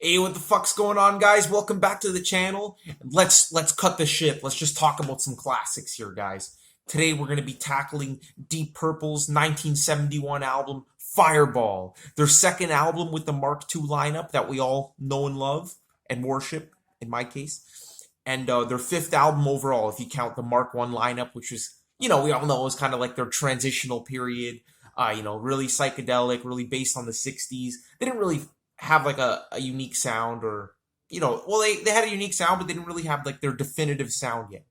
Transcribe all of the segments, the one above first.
Hey, what the fuck's going on, guys? Welcome back to the channel. Let's cut the shit. Let's just talk about some classics here, guys. Today we're going to be tackling Deep Purple's 1971 album Fireball, their second album with the Mark II lineup that we all know and love and worship, in my case, and their fifth album overall, if you count the Mark I lineup, which was, we all know was kind of like their transitional period. Really psychedelic, really based on the 60s. They didn't really have like a unique sound or they had a unique sound, but they didn't really have like their definitive sound yet.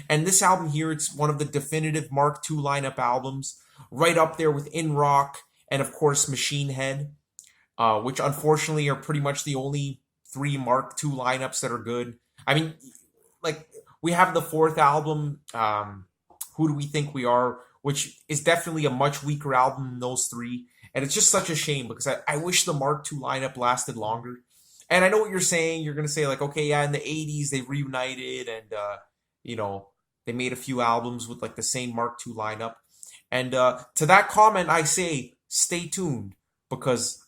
And this album here, it's one of the definitive Mark II lineup albums, right up there with In Rock and of course Machine Head, which unfortunately are pretty much the only three Mark II lineups that are good. I mean, like, we have the fourth album, Who Do We Think We Are, which is definitely a much weaker album than those three. And it's just such a shame because I wish the Mark II lineup lasted longer. And I know what you're saying. You're going to say, like, okay, yeah, in the 80s, they reunited and, they made a few albums with, like, the same Mark II lineup. And to that comment, I say, stay tuned, because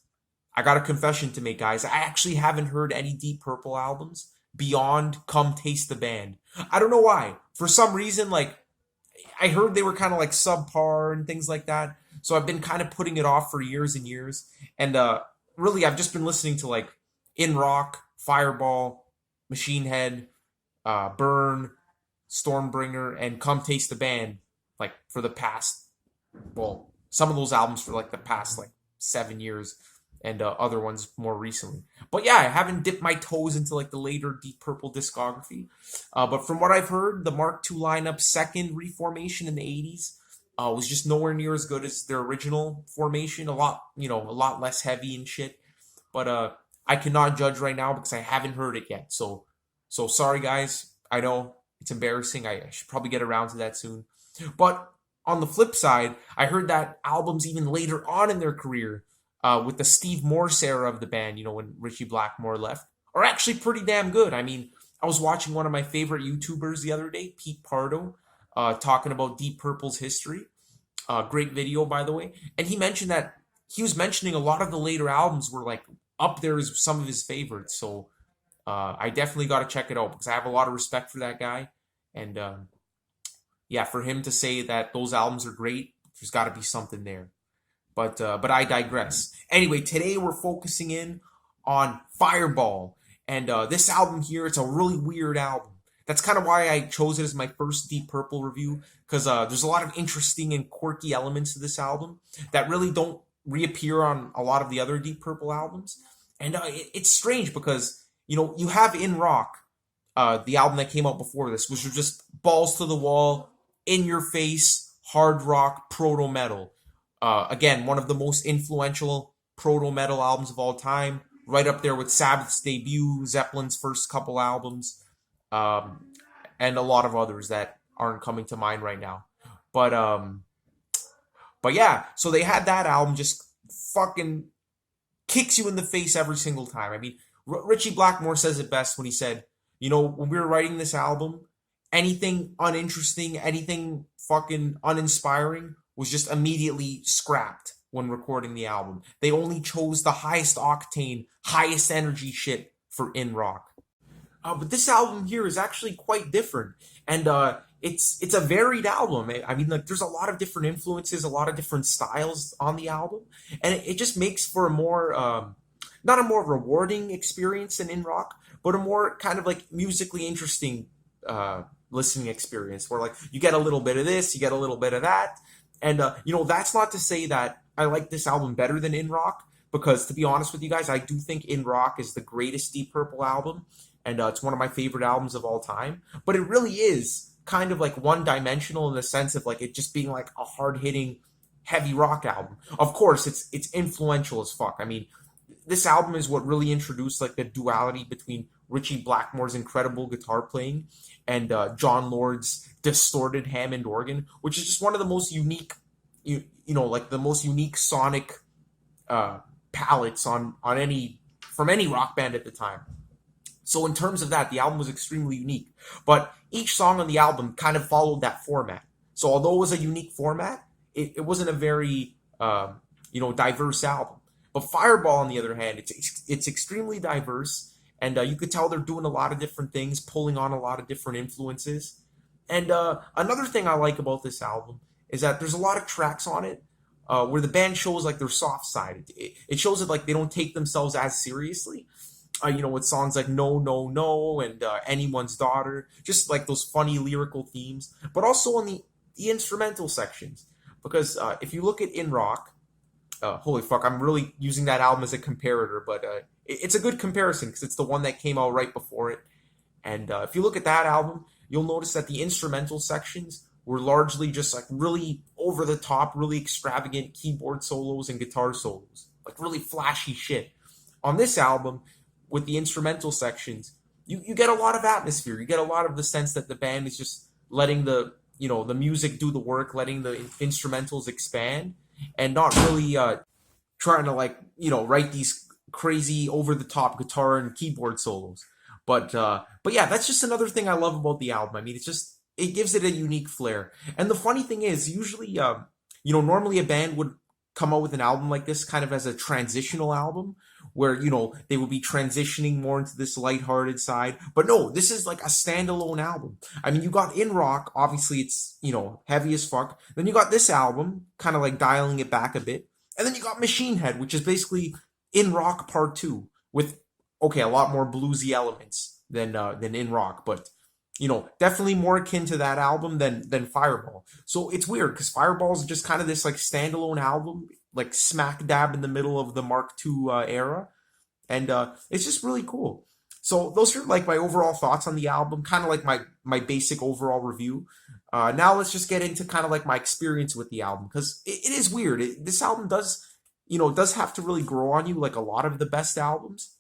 I got a confession to make, guys. I actually haven't heard any Deep Purple albums beyond Come Taste the Band. I don't know why. For some reason, like, I heard they were kind of like subpar and things like that. So I've been kind of putting it off for years and years. And really, I've just been listening to like In Rock, Fireball, Machine Head, Burn, Stormbringer, and Come Taste the Band, like for the past, well, some of those albums for like the past like 7 years, and other ones more recently. But yeah, I haven't dipped my toes into like the later Deep Purple discography. But from what I've heard, the Mark II lineup's second reformation in the 80s was just nowhere near as good as their original formation. A lot less heavy and shit. But I cannot judge right now because I haven't heard it yet. So sorry, guys. I know it's embarrassing. I should probably get around to that soon. But on the flip side, I heard that albums even later on in their career, with the Steve Morse era of the band, when Ritchie Blackmore left, are actually pretty damn good. I mean, I was watching one of my favorite YouTubers the other day, Pete Pardo, talking about Deep Purple's history. Great video, by the way. And he mentioned that he was mentioning a lot of the later albums were like up there as some of his favorites. So I definitely got to check it out because I have a lot of respect for that guy. And yeah, for him to say that those albums are great, there's got to be something there. But I digress. Anyway, today we're focusing in on Fireball. And this album here, it's a really weird album. That's kind of why I chose it as my first Deep Purple review, because there's a lot of interesting and quirky elements to this album that really don't reappear on a lot of the other Deep Purple albums. And it's strange because, you have In Rock, the album that came out before this, which was just balls to the wall, in your face, hard rock, proto metal. Again, one of the most influential proto metal albums of all time, right up there with Sabbath's debut, Zeppelin's first couple albums, and a lot of others that aren't coming to mind right now. But yeah, so they had that album just fucking kicks you in the face every single time. I mean, Ritchie Blackmore says it best when he said, when we were writing this album, anything uninteresting, anything fucking uninspiring was just immediately scrapped when recording the album. They only chose the highest octane, highest energy shit for In Rock. But this album here is actually quite different, and it's a varied album. I mean, like, there's a lot of different influences, a lot of different styles on the album, and it just makes for a more not a more rewarding experience than In Rock, but a more kind of like musically interesting listening experience, where like you get a little bit of this, you get a little bit of that. And, that's not to say that I like this album better than In Rock, because to be honest with you guys, I do think In Rock is the greatest Deep Purple album, and it's one of my favorite albums of all time. But it really is kind of like one-dimensional in the sense of like it just being like a hard-hitting, heavy rock album. Of course, it's influential as fuck. I mean, this album is what really introduced like the duality between Ritchie Blackmore's incredible guitar playing and John Lord's distorted Hammond organ, which is just one of the most unique, like the most unique sonic palettes on from any rock band at the time. So in terms of that, the album was extremely unique. But each song on the album kind of followed that format. So although it was a unique format, it wasn't a very diverse album. But Fireball, on the other hand, it's extremely diverse, and you could tell they're doing a lot of different things, pulling on a lot of different influences. And another thing I like about this album is that there's a lot of tracks on it where the band shows like their soft side. It shows that like they don't take themselves as seriously. With songs like No, No, No and Anyone's Daughter, just like those funny lyrical themes, but also on the instrumental sections. Because if you look at In Rock, holy fuck, I'm really using that album as a comparator, but it's a good comparison because it's the one that came out right before it. And if you look at that album, you'll notice that the instrumental sections were largely just like really over the top, really extravagant keyboard solos and guitar solos, like really flashy shit. On this album, with the instrumental sections, you get a lot of atmosphere. You get a lot of the sense that the band is just letting the music do the work, letting the instrumentals expand, and not really trying to write these crazy over the top guitar and keyboard solos. But yeah, that's just another thing I love about the album. I mean, it gives it a unique flair. And the funny thing is, usually normally a band would come out with an album like this kind of as a transitional album where they would be transitioning more into this lighthearted side. But no, this is like a standalone album. I mean, you got In Rock, obviously it's heavy as fuck. Then you got this album kind of like dialing it back a bit, and then you got Machine Head, which is basically In Rock Part 2 with a lot more bluesy elements than In Rock, but definitely more akin to that album than Fireball. So it's weird because Fireball is just kind of this like standalone album, like smack dab in the middle of the Mark II era, and it's just really cool. So those are like my overall thoughts on the album, kind of like my basic overall review. Now let's just get into kind of like my experience with the album because it is weird. This album does have to really grow on you like a lot of the best albums,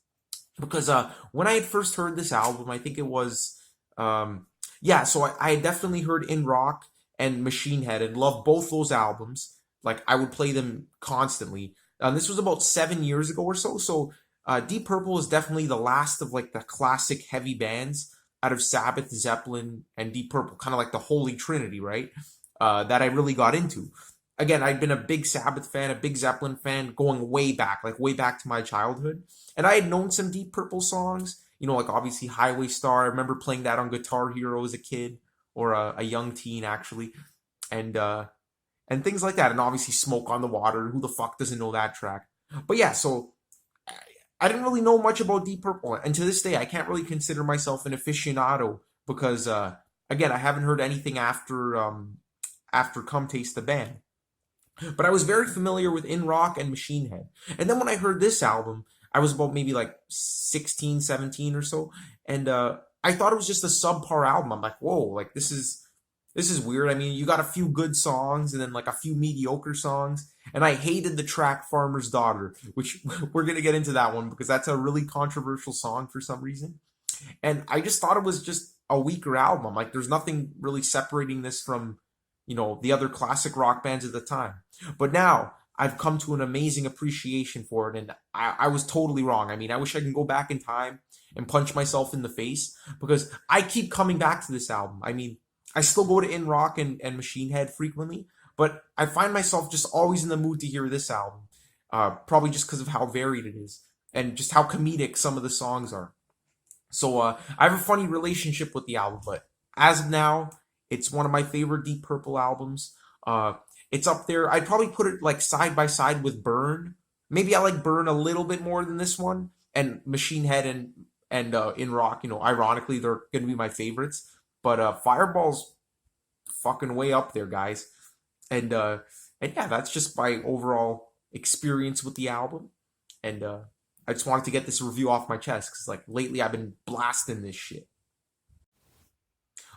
because when I had first heard this album, I think it was so I had definitely heard In Rock and Machine Head and loved both those albums. Like I would play them constantly. This was about 7 years ago or so. So Deep Purple is definitely the last of like the classic heavy bands out of Sabbath, Zeppelin, and Deep Purple, kind of like the Holy Trinity, right? That I really got into. Again, I'd been a big Sabbath fan, a big Zeppelin fan, going way back to my childhood. And I had known some Deep Purple songs, like obviously Highway Star. I remember playing that on Guitar Hero as a kid, or a young teen actually, and things like that. And obviously Smoke on the Water. Who the fuck doesn't know that track? But yeah, so I didn't really know much about Deep Purple, and to this day, I can't really consider myself an aficionado because, again, I haven't heard anything after Come Taste the Band. But I was very familiar with In Rock and Machine Head. And then when I heard this album, I was about maybe like 16, 17 or so, and I thought it was just a subpar album. I'm like, whoa, like this is weird. I mean, you got a few good songs and then like a few mediocre songs, and I hated the track Farmer's Daughter, which we're going to get into that one because that's a really controversial song for some reason. And I just thought it was just a weaker album. Like there's nothing really separating this from, the other classic rock bands at the time. But now I've come to an amazing appreciation for it, and I was totally wrong. I mean, I wish I could go back in time and punch myself in the face because I keep coming back to this album. I mean, I still go to In Rock and Machine Head frequently, but I find myself just always in the mood to hear this album, probably just because of how varied it is and just how comedic some of the songs are. So I have a funny relationship with the album, but as of now, it's one of my favorite Deep Purple albums. It's up there. I'd probably put it like side by side with Burn. Maybe I like Burn a little bit more than this one, and Machine Head and In Rock. Ironically, they're going to be my favorites. But Fireball's fucking way up there, guys. And yeah, that's just my overall experience with the album. And I just wanted to get this review off my chest because like lately I've been blasting this shit.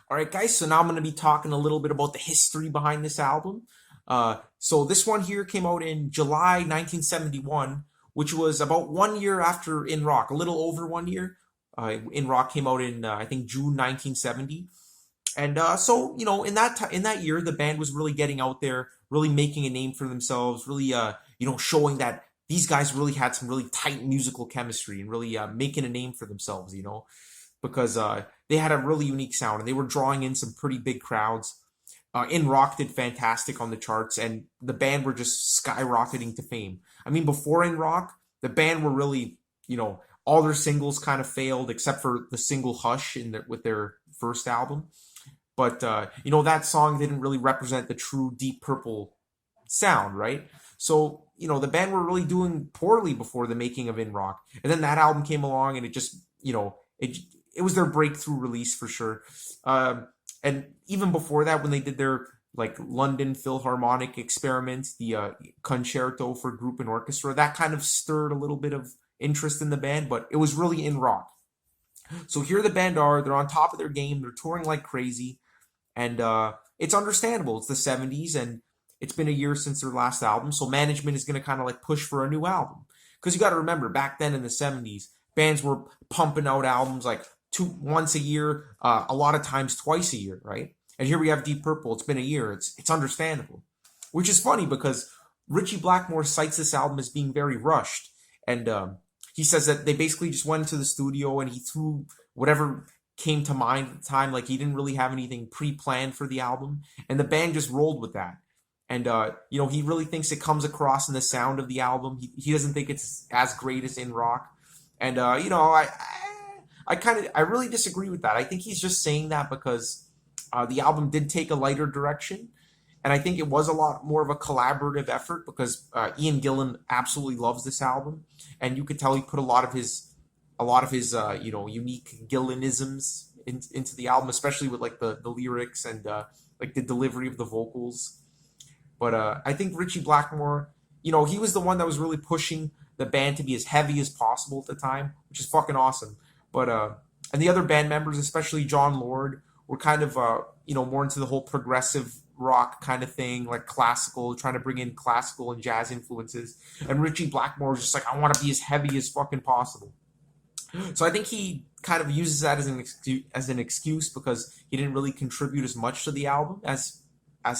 All right, guys. So now I'm going to be talking a little bit about the history behind this album. So this one here came out in July 1971, which was about 1 year after In Rock, a little over 1 year. In Rock came out in I think June 1970, and so in that year the band was really getting out there, really making a name for themselves, really showing that these guys really had some really tight musical chemistry and really making a name for themselves, because they had a really unique sound and they were drawing in some pretty big crowds. In Rock did fantastic on the charts, and the band were just skyrocketing to fame. I mean, before In Rock, the band were really, all their singles kind of failed except for the single Hush with their first album. But that song didn't really represent the true Deep Purple sound, right? So the band were really doing poorly before the making of In Rock, and then that album came along, and it just it was their breakthrough release for sure. And even before that, when they did their like London Philharmonic experiment, the concerto for group and orchestra, that kind of stirred a little bit of interest in the band, but it was really In Rock. So here the band they're on top of their game, they're touring like crazy, and it's understandable. It's the 70s, and it's been a year since their last album, so management is going to kind of like push for a new album. Because you got to remember, back then in the 70s, bands were pumping out albums like once a year, a lot of times twice a year, right? And here we have Deep Purple. It's been a year. It's understandable, which is funny because Ritchie Blackmore cites this album as being very rushed, and he says that they basically just went into the studio and he threw whatever came to mind at the time. Like he didn't really have anything pre-planned for the album, and the band just rolled with that. And he really thinks it comes across in the sound of the album. He doesn't think it's as great as In Rock, and I really disagree with that. I think he's just saying that because the album did take a lighter direction, and I think it was a lot more of a collaborative effort because Ian Gillan absolutely loves this album, and you could tell he put a lot of his unique Gillanisms into the album, especially with like the lyrics and like the delivery of the vocals. But I think Ritchie Blackmore, he was the one that was really pushing the band to be as heavy as possible at the time, which is fucking awesome. But and the other band members, especially John Lord, were kind of more into the whole progressive rock kind of thing, like classical, trying to bring in classical and jazz influences. And Ritchie Blackmore was just like, I want to be as heavy as fucking possible. So I think he kind of uses that as an excuse because he didn't really contribute as much to the album as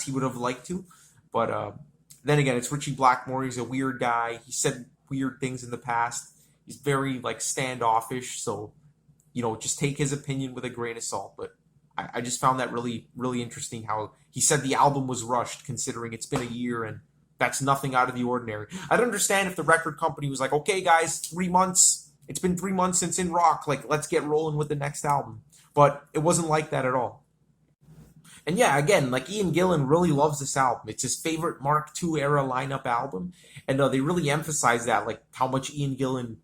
he would have liked to. But then again, it's Ritchie Blackmore. He's a weird guy. He said weird things in the past. He's very like standoffish. So, just take his opinion with a grain of salt. But I just found that really, really interesting how he said the album was rushed considering it's been a year and that's nothing out of the ordinary. I'd understand if the record company was like, okay, guys, 3 months. It's been 3 months since In Rock. Like, let's get rolling with the next album. But it wasn't like that at all. And yeah, again, like Ian Gillan really loves this album. It's his favorite Mark II era lineup album. And they really emphasize that, like how much Ian Gillan,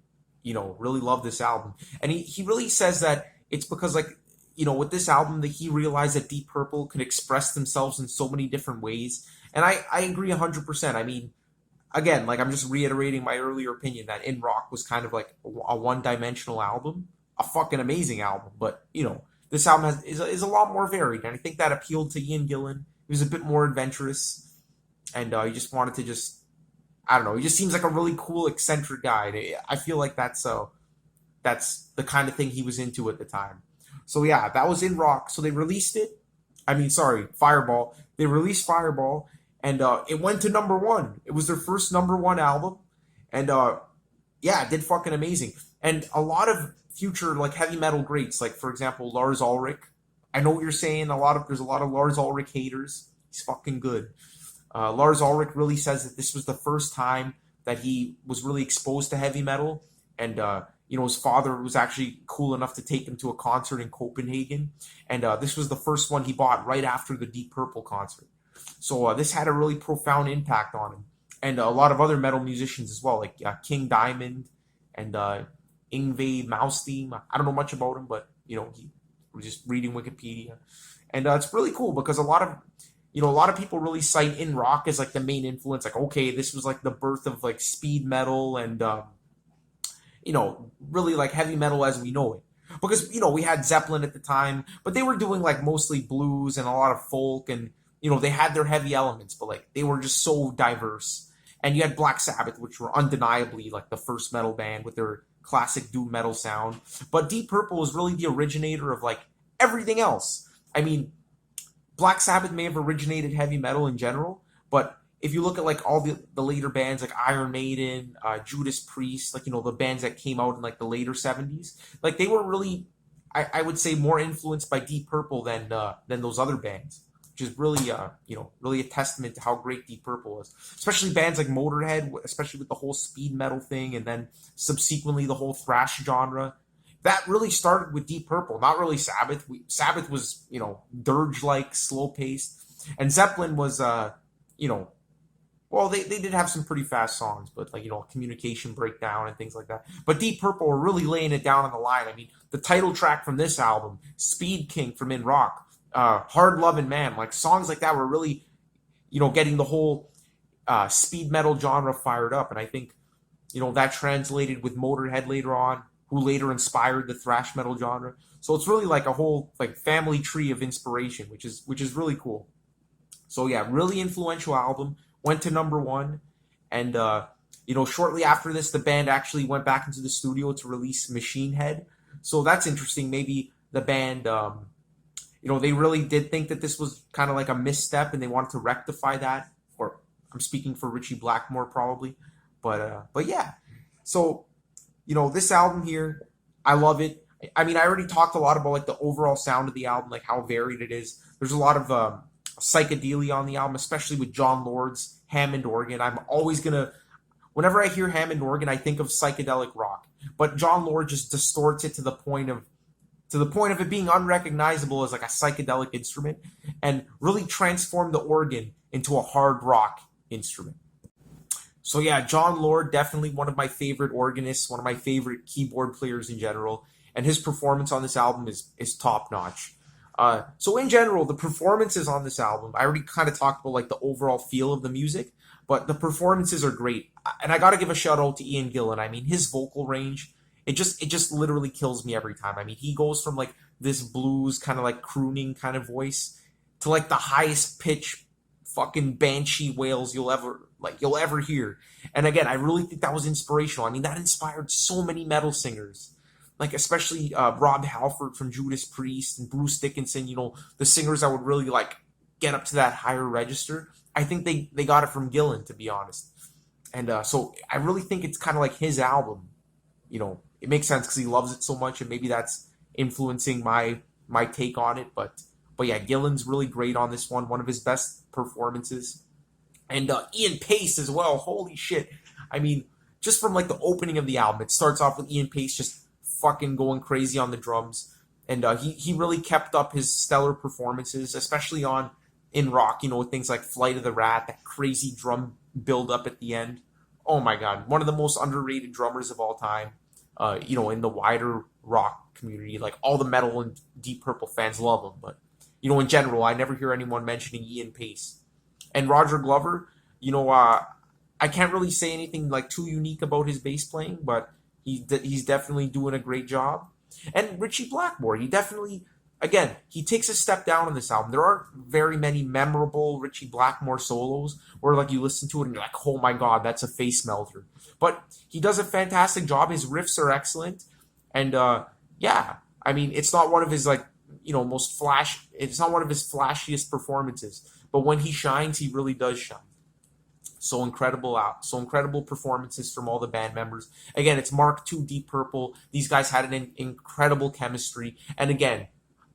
really loved this album. And he really says that it's because like, with this album that he realized that Deep Purple could express themselves in so many different ways. And I agree 100%. I mean, again, like I'm just reiterating my earlier opinion that In Rock was kind of like a one-dimensional album, a fucking amazing album. But, this album is a lot more varied, and I think that appealed to Ian Gillan. He was a bit more adventurous, and he just wanted to I don't know, he just seems like a really cool, eccentric guy. I feel like that's the kind of thing he was into at the time. So yeah, that was In Rock. So they released it. Fireball. They released Fireball, and it went to #1. It was their first #1 album, and it did fucking amazing. And a lot of future like heavy metal greats, like for example Lars Ulrich. I know what you're saying. There's a lot of Lars Ulrich haters. He's fucking good. Lars Ulrich really says that this was the first time that he was really exposed to heavy metal, and his father was actually cool enough to take him to a concert in Copenhagen, and this was the first one he bought right after the Deep Purple concert. So this had a really profound impact on him, and a lot of other metal musicians as well, like King Diamond and Yngwie Malmsteen. I don't know much about him, but we're just reading Wikipedia, and it's really cool because a lot of people really cite In Rock as like the main influence. Like, okay, this was like the birth of like speed metal and really like heavy metal as we know it. Because we had Zeppelin at the time, but they were doing like mostly blues and a lot of folk, and they had their heavy elements, but like they were just so diverse. And you had Black Sabbath, which were undeniably like the first metal band with their classic doom metal sound. But Deep Purple was really the originator of like everything else. I mean, Black Sabbath may have originated heavy metal in general, but if you look at like all the later bands like Iron Maiden, Judas Priest, like the bands that came out in like the later 70s, like they were really, I would say, more influenced by Deep Purple than those other bands, which is really really a testament to how great Deep Purple is. Especially bands like Motorhead, especially with the whole speed metal thing, and then subsequently the whole thrash genre. That really started with Deep Purple, not really Sabbath. Sabbath was, dirge-like, slow-paced, and Zeppelin was, well, they did have some pretty fast songs, but like, Communication Breakdown and things like that. But Deep Purple were really laying it down on the line. I mean, the title track from this album, Speed King from In Rock, Hard Lovin' Man, like songs like that were really, getting the whole speed metal genre fired up. And I think, that translated with Motorhead later on, who later inspired the thrash metal genre. So it's really like a whole like family tree of inspiration, which is really cool. So yeah, really influential album. Went to #1, and shortly after this, the band actually went back into the studio to release Machine Head. So that's interesting. Maybe the band, they really did think that this was kind of like a misstep, and they wanted to rectify that. Or I'm speaking for Richie Blackmore probably, but yeah. So this album here, I love it. I mean, I already talked a lot about like the overall sound of the album, like how varied it is. There's a lot of psychedelia on the album, especially with John Lord's Hammond organ. I'm always whenever I hear Hammond organ, I think of psychedelic rock. But John Lord just distorts it to the point of it being unrecognizable as like a psychedelic instrument, and really transformed the organ into a hard rock instrument. So yeah, John Lord, definitely one of my favorite organists, one of my favorite keyboard players in general, and his performance on this album is top notch. So in general, the performances on this album, I already kind of talked about like the overall feel of the music, but the performances are great. And I got to give a shout out to Ian Gillan. I mean, his vocal range, it just literally kills me every time. I mean, he goes from like this blues kind of like crooning kind of voice to like the highest pitch fucking banshee wails you'll ever hear. And again, I really think that was inspirational. I mean, that inspired so many metal singers, like especially Rob Halford from Judas Priest and Bruce Dickinson, the singers that would really like get up to that higher register. I think they got it from Gillan, to be honest. And so I really think it's kind of like his album. It makes sense because he loves it so much, and maybe that's influencing my take on it. But yeah, Gillan's really great on this one of his best performances. And Ian Pace as well. Holy shit. I mean, just from like the opening of the album, it starts off with Ian Pace just fucking going crazy on the drums. And he really kept up his stellar performances, especially on In Rock, with things like Flight of the Rat, that crazy drum build up at the end. Oh my God. One of the most underrated drummers of all time, in the wider rock community. Like all the metal and Deep Purple fans love him. But, in general, I never hear anyone mentioning Ian Pace. And Roger Glover, I can't really say anything like too unique about his bass playing, but he's definitely doing a great job. And Richie Blackmore, he definitely, again, he takes a step down on this album. There aren't very many memorable Richie Blackmore solos where like you listen to it and you're like, oh my God, that's a face melter. But he does a fantastic job. His riffs are excellent. And yeah, I mean, it's not one of his like, it's not one of his flashiest performances. But when he shines, he really does shine. So incredible performances from all the band members. Again, it's Mark II Deep Purple. These guys had an incredible chemistry. And again,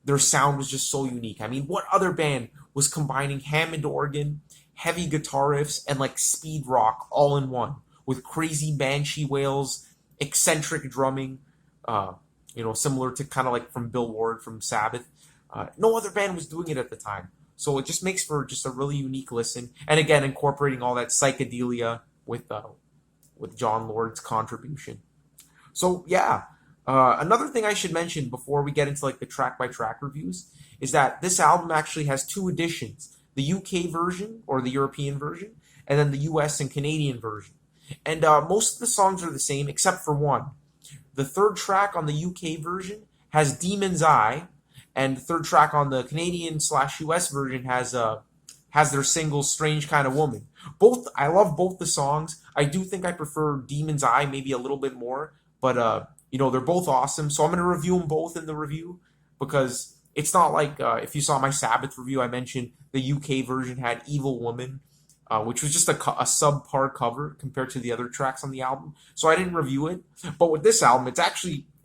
their sound was just so unique. I mean, what other band was combining Hammond organ, heavy guitar riffs, and like speed rock all in one with crazy banshee wails, eccentric drumming, similar to kind of like from Bill Ward from Sabbath. No other band was doing it at the time. So it just makes for just a really unique listen. And again, incorporating all that psychedelia with John Lord's contribution. So yeah, another thing I should mention before we get into like the track by track reviews is that this album actually has two editions: the UK version or the European version, and then the US and Canadian version. And most of the songs are the same except for one. The third track on the UK version has Demon's Eye. And the third track on the Canadian/US version has their single "Strange Kind of Woman." I love both the songs. I do think I prefer Demon's Eye maybe a little bit more, but they're both awesome. So I'm going to review them both in the review because it's not like if you saw my Sabbath review, I mentioned the UK version had "Evil Woman," which was just a subpar cover compared to the other tracks on the album. So I didn't review it. But with this album,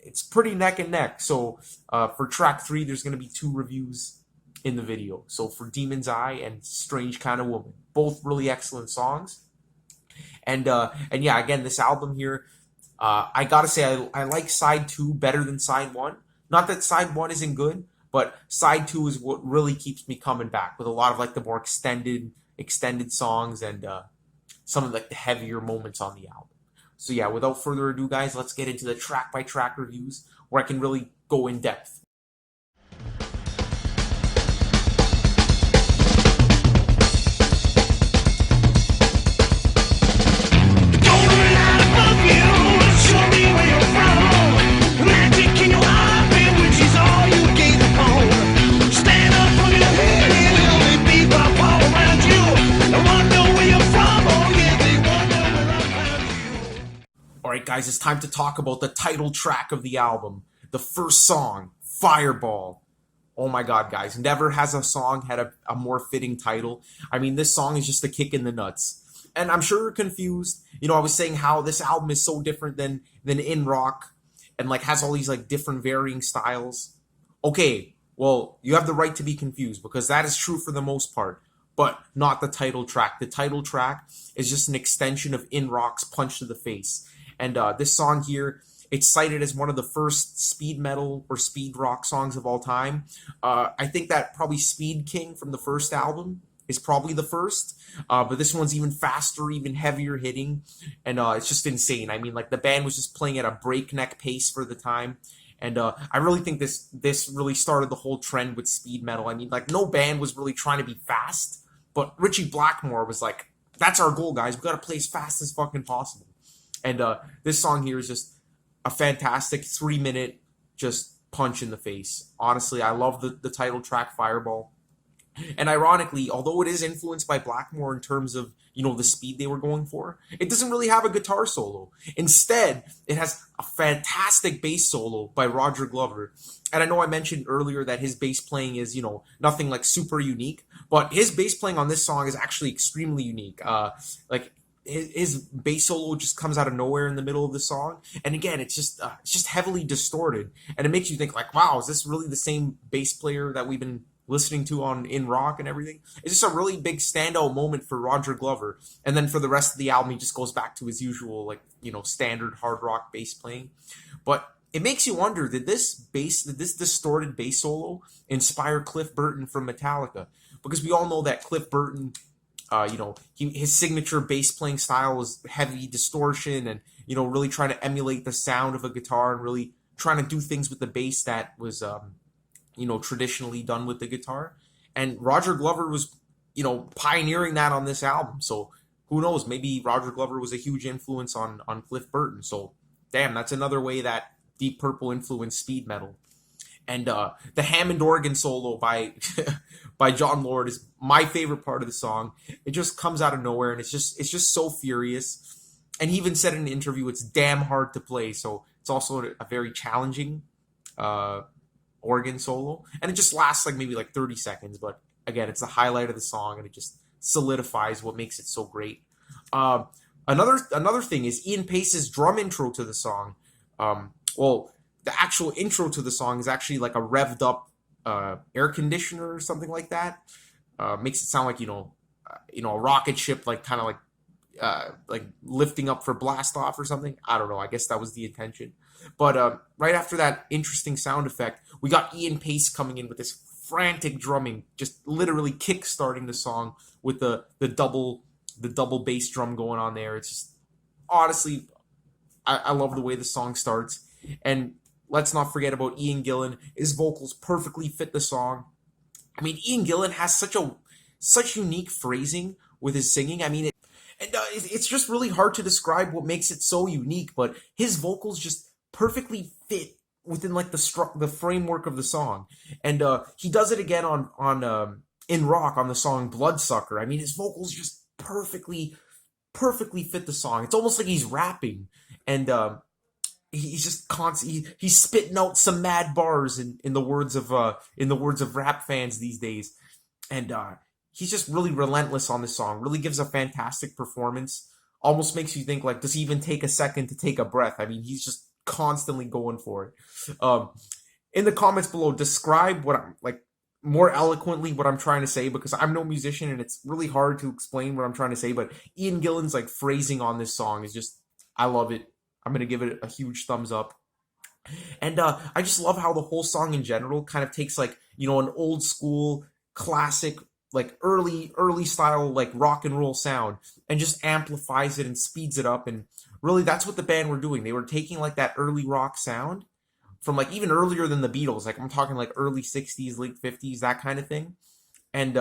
it's pretty neck and neck. So for track 3, there's going to be 2 reviews. in the video. So for Demon's Eye and Strange Kind of Woman, both really excellent songs. And yeah, again, this album here, I gotta say, I like side 2 better than side 1. Not that side 1 isn't good, but side 2 is what really keeps me coming back, with a lot of like the more extended songs and some of like the heavier moments on the album. So yeah, without further ado, guys, let's get into the track by track reviews where I can really go in depth. Alright guys, it's time to talk about the title track of the album. The first song, Fireball. Oh my god, guys. Never has a song had a more fitting title. I mean, this song is just a kick in the nuts. And I'm sure you're confused. You know, I was saying how this album is so different than In Rock and like has all these like different varying styles. Okay, well, you have the right to be confused because that is true for the most part, but not the title track. The title track is just an extension of In Rock's Punch to the Face. And this song here, it's cited as one of the first speed metal or speed rock songs of all time. I think that probably Speed King from the first album is probably the first. But this one's even faster, even heavier hitting. And it's just insane. I mean, like the band was just playing at a breakneck pace for the time. And I really think this really started the whole trend with speed metal. I mean, like no band was really trying to be fast. But Ritchie Blackmore was like, that's our goal, guys. We got to play as fast as fucking possible. And this song here is just a fantastic 3-minute just punch in the face. Honestly, I love the title track, Fireball. And ironically, although it is influenced by Blackmore in terms of, you know, the speed they were going for, it doesn't really have a guitar solo. Instead, it has a fantastic bass solo by Roger Glover. And I know I mentioned earlier that his bass playing is, you know, nothing like super unique, but his bass playing on this song is actually extremely unique. Like his bass solo just comes out of nowhere in the middle of the song, and again, it's just heavily distorted, and it makes you think like, wow, is this really the same bass player that we've been listening to on In Rock and everything? It's just a really big standout moment for Roger Glover, and then for the rest of the album, he just goes back to his usual, like, you know, standard hard rock bass playing. But it makes you wonder, did this distorted bass solo inspire Cliff Burton from Metallica? Because we all know that Cliff Burton, you know, his signature bass playing style was heavy distortion and, you know, really trying to emulate the sound of a guitar and really trying to do things with the bass that was, you know, traditionally done with the guitar. And Roger Glover was, you know, pioneering that on this album. So who knows? Maybe Roger Glover was a huge influence on Cliff Burton. So damn, that's another way that Deep Purple influenced speed metal. And the Hammond organ solo by by John Lord is my favorite part of the song. It just comes out of nowhere, and it's just so furious. And he even said in an interview, it's damn hard to play. So it's also a very challenging organ solo, and it just lasts like maybe like 30 seconds. But again, it's the highlight of the song, and it just solidifies what makes it so great. Another thing is Ian Pace's drum intro to the song. Well, the actual intro to the song is actually like a revved up air conditioner or something like that. Makes it sound like, you know, a rocket ship, like kind of like lifting up for blast off or something. I don't know. I guess that was the intention. But right after that interesting sound effect, we got Ian Pace coming in with this frantic drumming, just literally kick starting the song with the double bass drum going on there. It's just, honestly, I love the way the song starts. And let's not forget about Ian Gillan. His vocals perfectly fit the song. I mean, Ian Gillan has such unique phrasing with his singing. I mean, it's just really hard to describe what makes it so unique, but his vocals just perfectly fit within like the framework of the song. And he does it again on In Rock on the song Bloodsucker. I mean, his vocals just perfectly fit the song. It's almost like he's rapping, and he's just constantly he's spitting out some mad bars in the words of rap fans these days, and he's just really relentless on this song. Really gives a fantastic performance. Almost makes you think, like, does he even take a second to take a breath? I mean, he's just constantly going for it. In the comments below, describe what I'm like. more eloquently what I'm trying to say, because I'm no musician and it's really hard to explain what I'm trying to say. But Ian Gillan's like phrasing on this song is just, I love it. I'm gonna give it a huge thumbs up. And I just love how the whole song in general kind of takes like, an old school classic, like early style, like rock and roll sound, and just amplifies it and speeds it up. And really, that's what the band were doing. They were taking like that early rock sound from like even earlier than the Beatles. Like I'm talking like early 60s, late 50s, that kind of thing. And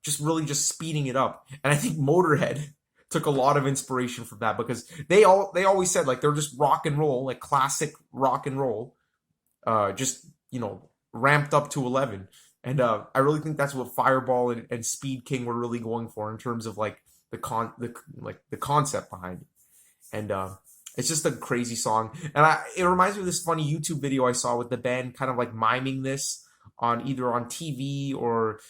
just really just speeding it up. And I think Motorhead took a lot of inspiration from that, because they always said like they're just rock and roll, like classic rock and roll, just ramped up to 11. And I really think that's what Fireball and Speed King were really going for in terms of like the concept behind it. And it's just a crazy song. And it reminds me of this funny YouTube video I saw with the band kind of like miming this on either on TV or,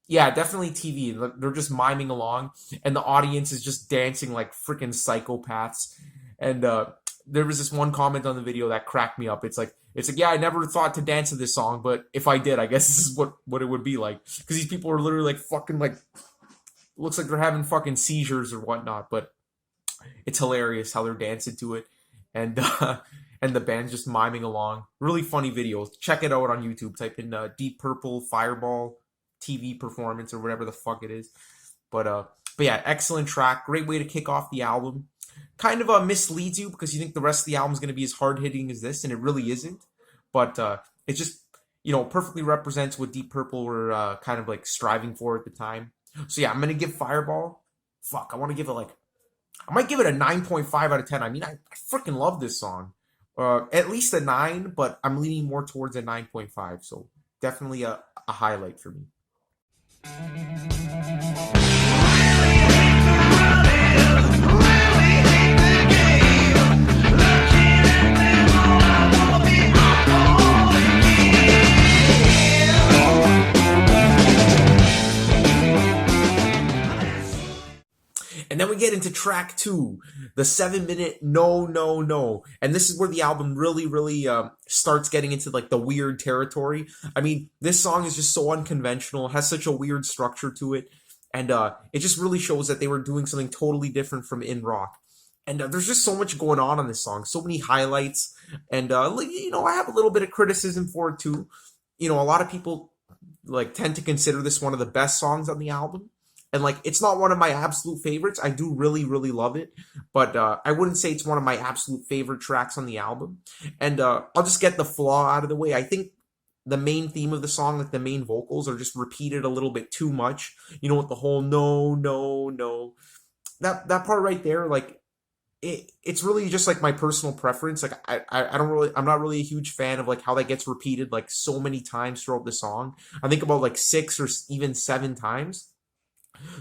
yeah, definitely TV. They're just miming along, and the audience is just dancing like freaking psychopaths. And there was this one comment on the video that cracked me up. It's like, yeah, I never thought to dance to this song, but if I did, I guess this is what it would be like. Because these people are literally like fucking like, looks like they're having fucking seizures or whatnot. But it's hilarious how they're dancing to it, and and the band's just miming along. Really funny video. Check it out on YouTube. Type in Deep Purple Fireball TV performance or whatever the fuck it is. But yeah, excellent track. Great way to kick off the album. Kind of misleads you because you think the rest of the album is going to be as hard hitting as this, and it really isn't. But it just perfectly represents what Deep Purple were kind of like striving for at the time. So yeah, I'm gonna give Fireball. Fuck, I want to give it like, I might give it a 9.5 out of 10. I mean, I freaking love this song. At least a 9, but I'm leaning more towards a 9.5. So definitely a highlight for me. And then we get into track 2, the 7-minute No, No, No. And this is where the album really starts getting into like the weird territory. I mean, this song is just so unconventional, has such a weird structure to it. And it just really shows that they were doing something totally different from in rock. And there's just so much going on this song, so many highlights. And, I have a little bit of criticism for it too. A lot of people like tend to consider this one of the best songs on the album. And like, it's not one of my absolute favorites. I do really love it, but I wouldn't say it's one of my absolute favorite tracks on the album. And I'll just get the flaw out of the way. I think the main theme of the song, like the main vocals, are just repeated a little bit too much. With the whole no, no, no. That part right there, like it's really just like my personal preference. Like I'm not really a huge fan of like how that gets repeated like so many times throughout the song. I think about like 6 or even 7 times.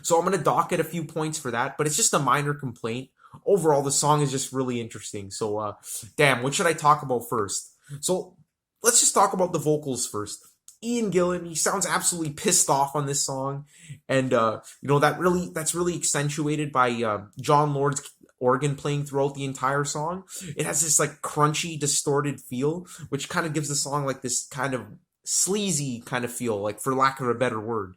So I'm going to dock it a few points for that, but it's just a minor complaint. Overall, the song is just really interesting. So, damn, what should I talk about first? So let's just talk about the vocals first. Ian Gillan, he sounds absolutely pissed off on this song. And, that's really accentuated by John Lord's organ playing throughout the entire song. It has this like crunchy, distorted feel, which kind of gives the song like this kind of sleazy kind of feel, like for lack of a better word.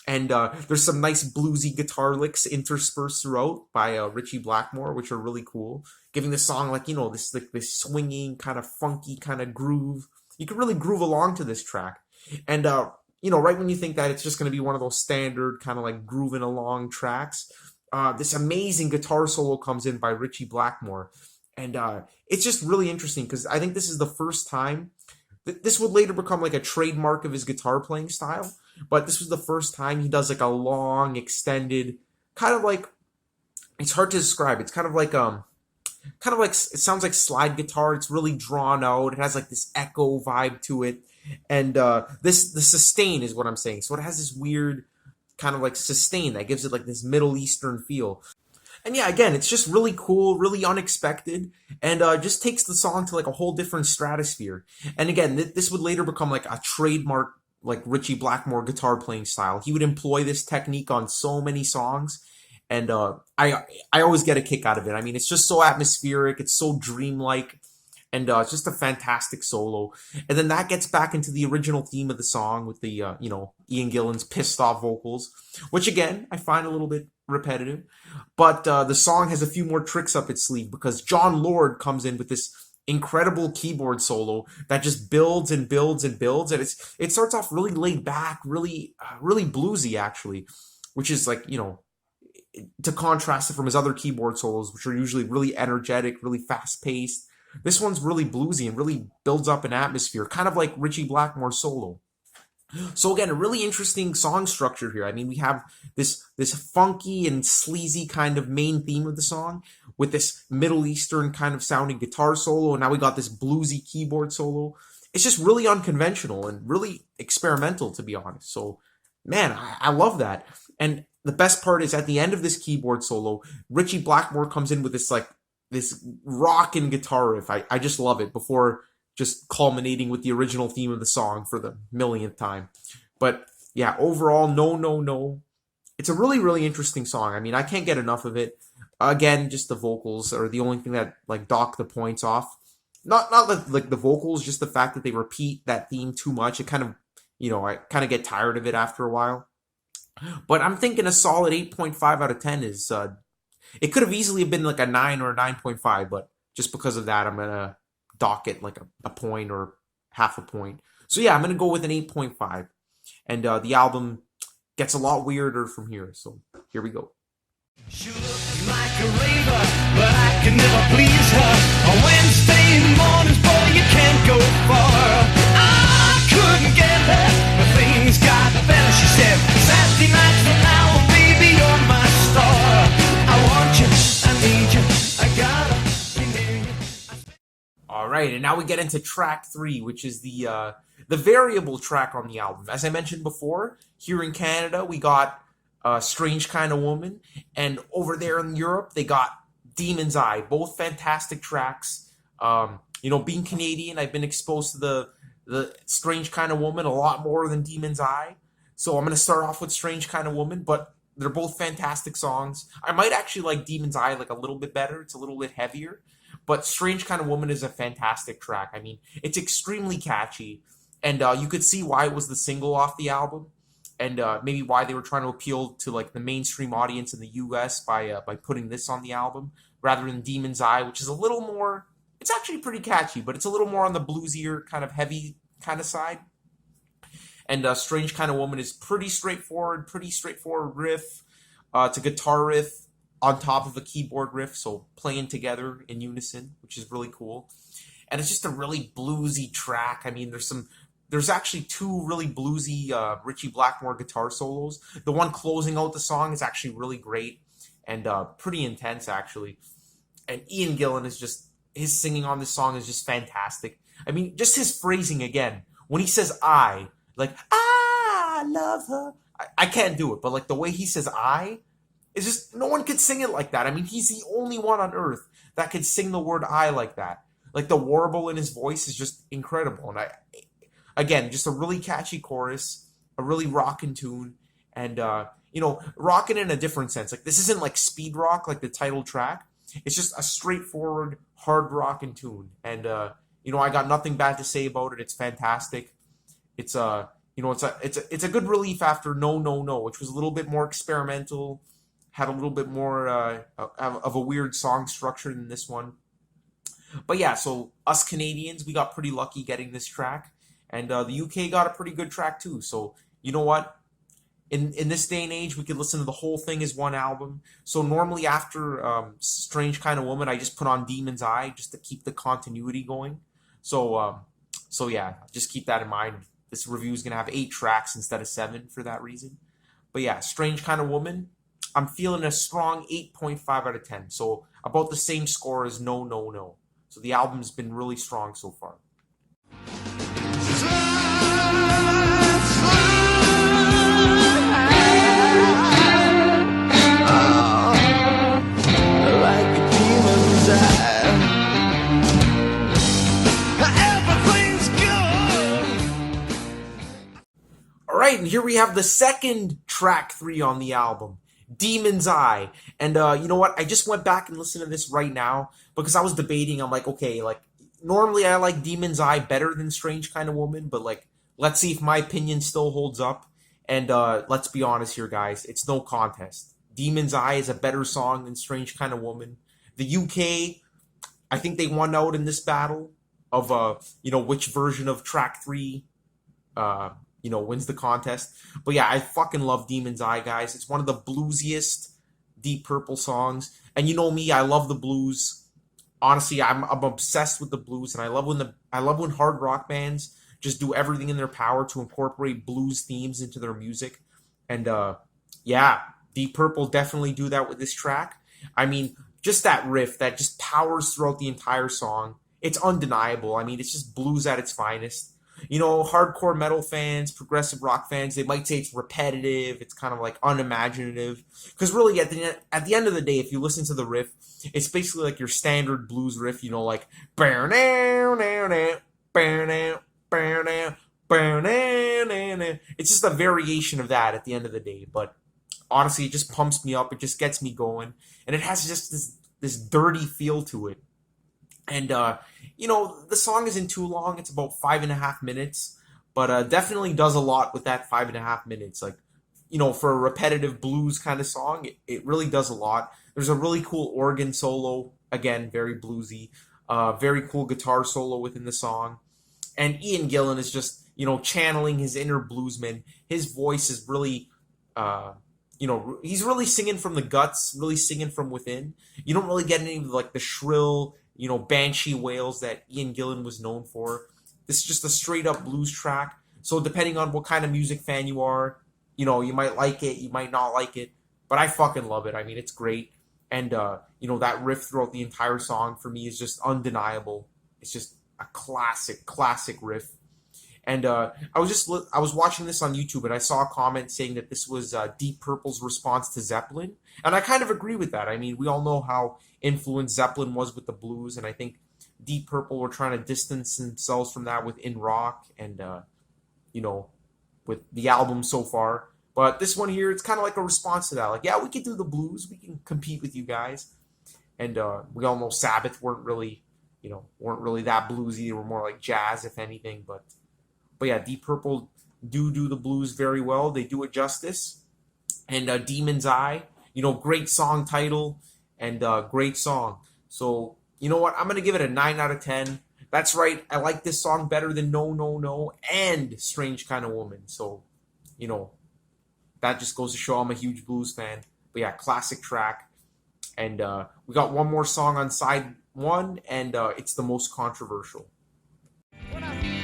And there's some nice bluesy guitar licks interspersed throughout by Richie Blackmore, which are really cool, giving the song like this swinging kind of funky kind of groove. You can really groove along to this track, and right when you think that it's just going to be one of those standard kind of like grooving along tracks, this amazing guitar solo comes in by Richie Blackmore, and it's just really interesting because I think this is the first time. This would later become like a trademark of his guitar playing style, but this was the first time he does like a long, extended, kind of like, it's hard to describe. It's kind of like it sounds like slide guitar. It's really drawn out. It has like this echo vibe to it, and the sustain is what I'm saying. So it has this weird kind of like sustain that gives it like this Middle Eastern feel. And yeah, again, it's just really cool, really unexpected, and just takes the song to like a whole different stratosphere. And again, this would later become like a trademark, like Richie Blackmore guitar playing style. He would employ this technique on so many songs, and I always get a kick out of it. I mean, it's just so atmospheric, it's so dreamlike, And it's just a fantastic solo. And then that gets back into the original theme of the song with the, Ian Gillan's pissed off vocals, which again, I find a little bit repetitive. But the song has a few more tricks up its sleeve because John Lord comes in with this incredible keyboard solo that just builds and builds and builds. And it starts off really laid back, really bluesy, actually, which is like, to contrast it from his other keyboard solos, which are usually really energetic, really fast paced. This one's really bluesy and really builds up an atmosphere, kind of like Ritchie Blackmore's solo. So again, a really interesting song structure here. I mean, we have this funky and sleazy kind of main theme of the song with this Middle Eastern kind of sounding guitar solo, and now we got this bluesy keyboard solo. It's just really unconventional and really experimental, to be honest. So, man, I love that. And the best part is at the end of this keyboard solo, Ritchie Blackmore comes in with this rockin' guitar riff. I just love it before just culminating with the original theme of the song for the millionth time. But yeah, overall, no. It's a really, really interesting song. I mean, I can't get enough of it. Again, just the vocals are the only thing that like dock the points off. Not like the vocals, just the fact that they repeat that theme too much. It kind of, I kind of get tired of it after a while. But I'm thinking a solid 8.5 out of 10 is it could have easily been like a 9 or a 9.5, but just because of that, I'm going to dock it like a point or half a point. So yeah, I'm going to go with an 8.5. And the album gets a lot weirder from here. So here we go. She looks like a raver, but I can never please her. On Wednesday mornings, boy, you can't go far. I couldn't get her, but things got better. She said, Saturday nights from now on, baby, you're my star. I want you, I need you, I gotta be near you. All right, and now we get into track 3, which is the variable track on the album. As I mentioned before, here in Canada, we got Strange Kind of Woman, and over there in Europe, they got Demon's Eye, both fantastic tracks. Being Canadian, I've been exposed to the Strange Kind of Woman a lot more than Demon's Eye, so I'm going to start off with Strange Kind of Woman, but they're both fantastic songs. I might actually like Demon's Eye like a little bit better. It's a little bit heavier, but Strange Kind of Woman is a fantastic track. I mean, it's extremely catchy, and you could see why it was the single off the album. And maybe why they were trying to appeal to like the mainstream audience in the U.S. by putting this on the album rather than Demon's Eye, which is a little more. It's actually pretty catchy, but it's a little more on the bluesier kind of heavy kind of side. And Strange Kind of Woman is pretty straightforward riff. It's a guitar riff on top of a keyboard riff, so playing together in unison, which is really cool. And it's just a really bluesy track. I mean, There's actually 2 really bluesy Ritchie Blackmore guitar solos. The one closing out the song is actually really great and pretty intense, actually. And Ian Gillan his singing on this song is just fantastic. I mean, just his phrasing again. When he says I, like, I love her. I can't do it, but like the way he says I, is just, no one could sing it like that. I mean, he's the only one on earth that could sing the word I like that. Like the warble in his voice is just incredible. And again, just a really catchy chorus, a really rockin' tune, and, rockin' in a different sense. Like, this isn't like speed rock, like the title track. It's just a straightforward, hard rockin' tune. And, I got nothing bad to say about it. It's fantastic. It's a good relief after No, No, No, which was a little bit more experimental, had a little bit more of a weird song structure than this one. But yeah, so us Canadians, we got pretty lucky getting this track. And the UK got a pretty good track too. So, you know what? In this day and age, we could listen to the whole thing as one album. So normally after Strange Kind of Woman, I just put on Demon's Eye just to keep the continuity going. So yeah, just keep that in mind. This review is going to have 8 tracks instead of 7 for that reason. But yeah, Strange Kind of Woman, I'm feeling a strong 8.5 out of 10. So about the same score as No, No, No. So the album's been really strong so far. Alright, and here we have the second track 3 on the album, Demon's Eye. And you know what? I just went back and listened to this right now because I was debating. I'm like, okay, like, normally I like Demon's Eye better than Strange Kind of Woman, but like, let's see if my opinion still holds up. And let's be honest here, guys, it's no contest. Demon's Eye is a better song than Strange Kind of Woman. The UK, I think they won out in this battle of which version of track 3 wins the contest. But yeah, I fucking love Demon's Eye, guys. It's one of the bluesiest Deep Purple songs. And you know me, I love the blues. Honestly, I'm obsessed with the blues, and I love when hard rock bands just do everything in their power to incorporate blues themes into their music. And yeah, Deep Purple definitely do that with this track. I mean, just that riff that just powers throughout the entire song. It's undeniable. I mean, it's just blues at its finest. You know, hardcore metal fans, progressive rock fans, they might say it's repetitive, it's kind of like unimaginative. Because really, at the end of the day, if you listen to the riff, it's basically like your standard blues riff, you know, like it's just a variation of that at the end of the day. But honestly, it just pumps me up, it just gets me going, and it has just this dirty feel to it. And the song isn't too long, it's about 5.5 minutes, but definitely does a lot with that 5.5 minutes. Like, for a repetitive blues kind of song, it really does a lot. There's a really cool organ solo, again, very bluesy, very cool guitar solo within the song. And Ian Gillan is just, channeling his inner bluesman. His voice is really, he's really singing from the guts, really singing from within. You don't really get any of like the shrill, banshee wails that Ian Gillan was known for. This is just a straight up blues track. So depending on what kind of music fan you are, you might like it, you might not like it, but I fucking love it. I mean, it's great. And, that riff throughout the entire song for me is just undeniable. It's just a classic riff. And I was watching this on YouTube, and I saw a comment saying that this was Deep Purple's response to Zeppelin, and I kind of agree with that. I mean, we all know how influenced Zeppelin was with the blues, and I think Deep Purple were trying to distance themselves from that within rock and with the album so far. But this one here, it's kind of like a response to that. Like, yeah, we can do the blues, we can compete with you guys, and we all know Sabbath weren't really that bluesy. They were more like jazz, if anything, but yeah, Deep Purple do the blues very well. They do it justice. And Demon's Eye, great song title and great song. So, you know what? I'm going to give it a 9 out of 10. That's right. I like this song better than No, No, No and Strange Kind of Woman. So, that just goes to show I'm a huge blues fan. But yeah, classic track. And we got one more song on side 1, and it's the most controversial.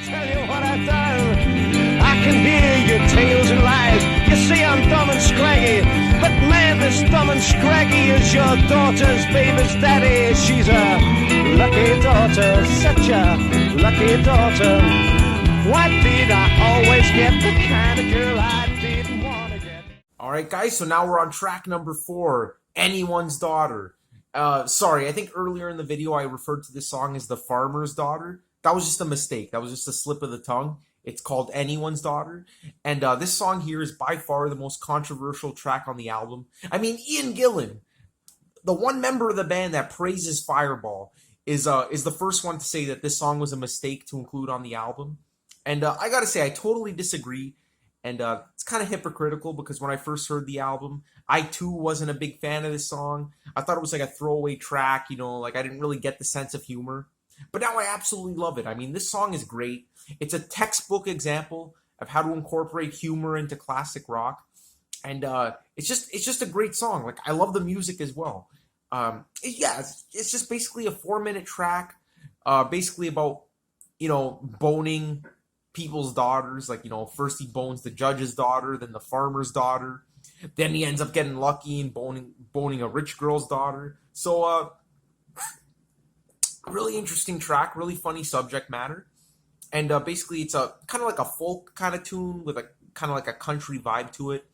Tell you what I've done. I can hear your tales and lies. You say I'm dumb and scraggy, but man, this dumb and scraggy is your daughter's baby's daddy. She's a lucky daughter, such a lucky daughter. Why did I always get the kind of girl I didn't want to get? All right, guys, so now we're on track number 4, Anyone's Daughter. Sorry, I think earlier in the video I referred to this song as The Farmer's Daughter. That was just a mistake. That was just a slip of the tongue. It's called Anyone's Daughter. And this song here is by far the most controversial track on the album. I mean, Ian Gillan, the one member of the band that praises Fireball, is the first one to say that this song was a mistake to include on the album. And I gotta say, I totally disagree. And it's kind of hypocritical because when I first heard the album, I too wasn't a big fan of this song. I thought it was like a throwaway track, like I didn't really get the sense of humor. But now I absolutely love it. I mean, this song is great. It's a textbook example of how to incorporate humor into classic rock. And it's just a great song. Like, I love the music as well. It's just basically a 4-minute track, basically about, boning people's daughters. Like, first he bones the judge's daughter, then the farmer's daughter. Then he ends up getting lucky and boning a rich girl's daughter. So, really interesting track, really funny subject matter. And basically it's a kind of like a folk kind of tune with a kind of like a country vibe to it.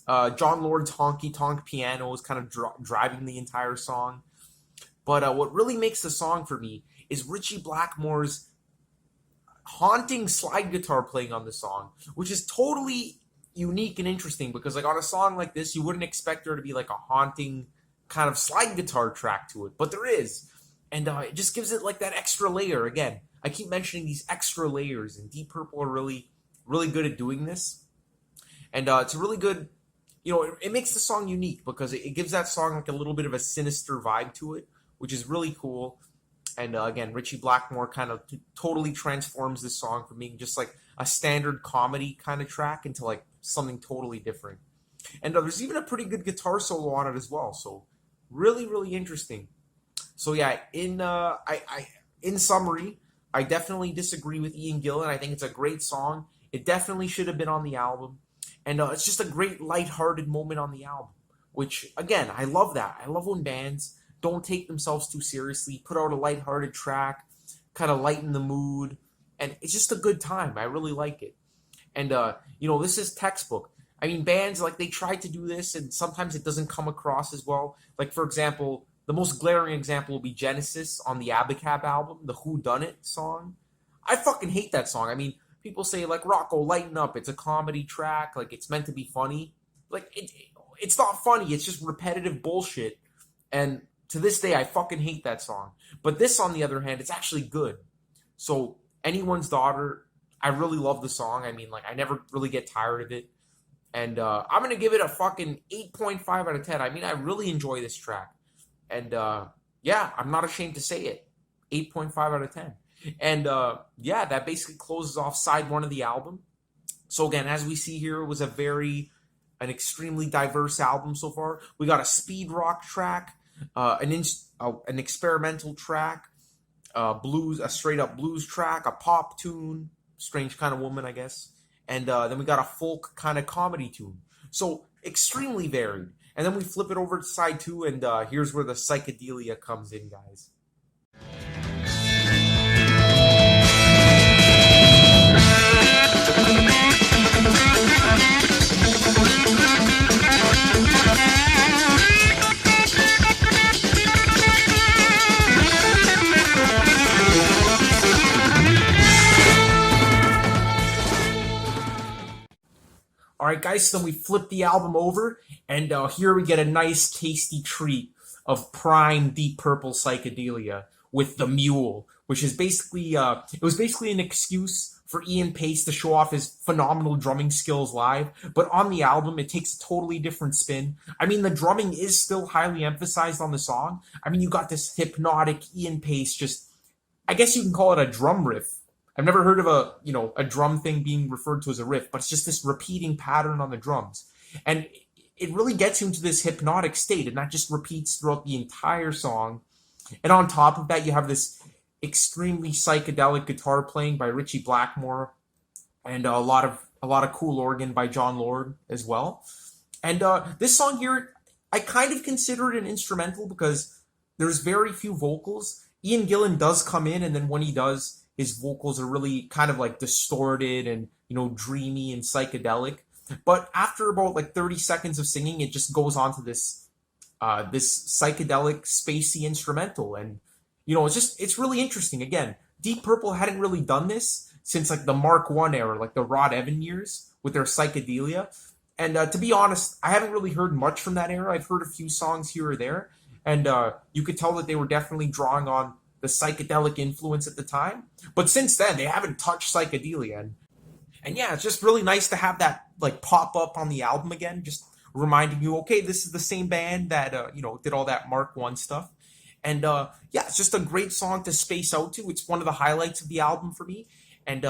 John Lord's honky tonk piano is kind of driving the entire song. But what really makes the song for me is Richie Blackmore's haunting slide guitar playing on the song, which is totally unique and interesting because like on a song like this, you wouldn't expect there to be like a haunting kind of slide guitar track to it, but there is. and it just gives it like that extra layer. Again, I keep mentioning these extra layers, and Deep Purple are really good at doing this, and it's a really good. It makes the song unique because it gives that song like a little bit of a sinister vibe to it, which is really cool. And again, Richie Blackmore kind of totally transforms this song from being just like a standard comedy kind of track into like something totally different. And there's even a pretty good guitar solo on it as well. So really interesting. So yeah, in summary, I definitely disagree with Ian Gillan. I think it's a great song. It definitely should have been on the album, and it's just a great lighthearted moment on the album. Which again, I love that. I love when bands don't take themselves too seriously, put out a lighthearted track, kind of lighten the mood, and it's just a good time. I really like it. And this is textbook. I mean, bands like they try to do this, and sometimes it doesn't come across as well. Like for example, the most glaring example will be Genesis on the Abacab album, the Who Done It song. I fucking hate that song. I mean, people say like Rocco, lighten up. It's a comedy track. Like it's meant to be funny. Like it's not funny. It's just repetitive bullshit. And to this day, I fucking hate that song. But this, on the other hand, it's actually good. So, Anyone's Daughter, I really love the song. I mean, like, I never really get tired of it. And I'm going to give it a fucking 8.5 out of 10. I mean, I really enjoy this track. And, yeah, I'm not ashamed to say it. 8.5 out of 10. And, yeah, that basically closes off side one of the album. So, again, as we see here, it was an extremely diverse album so far. We got a speed rock track. An experimental track, blues, a straight up blues track, a pop tune, Strange Kind of Woman, I guess, and then we got a folk kind of comedy tune. So extremely varied. And then we flip it over to side two, and here's where the psychedelia comes in, guys. All right, guys, so then we flip the album over, and here we get a nice, tasty treat of prime Deep Purple psychedelia with the Mule, which is basically, it was basically an excuse for Ian Pace to show off his phenomenal drumming skills live, but on the album, it takes a totally different spin. I mean, the drumming is still highly emphasized on the song. I mean, you got this hypnotic Ian Pace, just, I guess you can call it a drum riff. I've never heard of a drum thing being referred to as a riff, but it's just this repeating pattern on the drums. And it really gets you into this hypnotic state, and that just repeats throughout the entire song. And on top of that, you have this extremely psychedelic guitar playing by Richie Blackmore, and a lot of cool organ by John Lord as well. And this song here, I kind of consider it an instrumental because there's very few vocals. Ian Gillan does come in, and then when he does, his vocals are really kind of like distorted and, dreamy and psychedelic. But after about like 30 seconds of singing, it just goes on to this psychedelic, spacey instrumental. And, it's really interesting. Again, Deep Purple hadn't really done this since like the Mark I era, like the Rod Evan years with their psychedelia. And to be honest, I haven't really heard much from that era. I've heard a few songs here or there. And you could tell that they were definitely drawing on the psychedelic influence at the time. But since then, they haven't touched psychedelia. And yeah, it's just really nice to have that like pop up on the album again, just reminding you, okay, this is the same band that, did all that Mark I stuff. And yeah, it's just a great song to space out to. It's one of the highlights of the album for me. And,